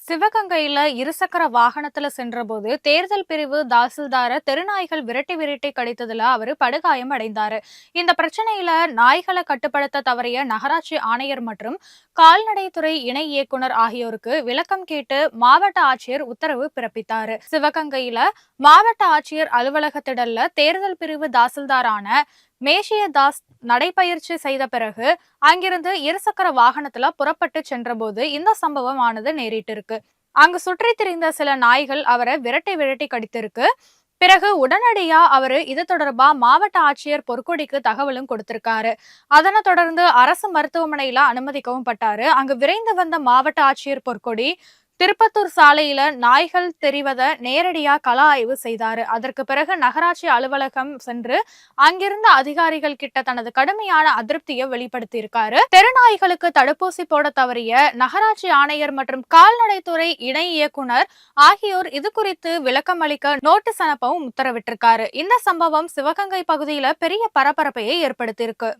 சிவகங்கையில இருசக்கர வாகனத்துல சென்றபோது தேர்தல் பிரிவு தாசில்தார தெருநாய்கள் விரட்டி விரட்டி கடித்ததுல அவரு படுகாயம் அடைந்தாரு. இந்த பிரச்சனையில நாய்களை கட்டுப்படுத்த தவறிய நகராட்சி ஆணையர் மற்றும் கால்நடைத்துறை இணை இயக்குனர் ஆகியோருக்கு விளக்கம் கேட்டு மாவட்ட ஆட்சியர் உத்தரவு பிறப்பித்தாரு. சிவகங்கையில மாவட்ட ஆட்சியர் அலுவலகத்திடல்ல தேர்தல் பிரிவு தாசில்தாரான மேஷிய தாஸ் நடைபயிற்சி செய்த பிறகு அங்கிருந்து இருசக்கர வாகனத்துல புறப்பட்டு சென்றபோது இந்த சம்பவம் ஆனது நேரிட்டு இருக்கு. அங்கு சுற்றி திரிந்த சில நாய்கள் அவரை விரட்டி விரட்டி கடித்திருக்கு. பிறகு உடனடியா அவரு இது தொடர்பா மாவட்ட ஆட்சியர் பொற்கொடிக்கு தகவலும் கொடுத்திருக்காரு. அதனை தொடர்ந்து அரசு மருத்துவமனையில அனுமதிக்கவும் பட்டாரு. அங்கு விரைந்து வந்த மாவட்ட ஆட்சியர் பொற்கொடி திருப்பத்தூர் சாலையில நாய்கள் தெரிவத நேரடியா கள ஆய்வு செய்தாரு. அதற்கு பிறகு நகராட்சி அலுவலகம் சென்று அங்கிருந்த அதிகாரிகள் கிட்ட தனது கடுமையான அதிருப்தியை வெளிப்படுத்தி இருக்காரு. தெருநாய்களுக்கு தடுப்பூசி போட தவறிய நகராட்சி ஆணையர் மற்றும் கால்நடைத்துறை இணை இயக்குனர் ஆகியோர் இது குறித்து விளக்கம் அளிக்க நோட்டீஸ் அனுப்பவும் உத்தரவிட்டிருக்காரு. இந்த சம்பவம் சிவகங்கை பகுதியில பெரிய பரபரப்பையை ஏற்படுத்தியிருக்கு.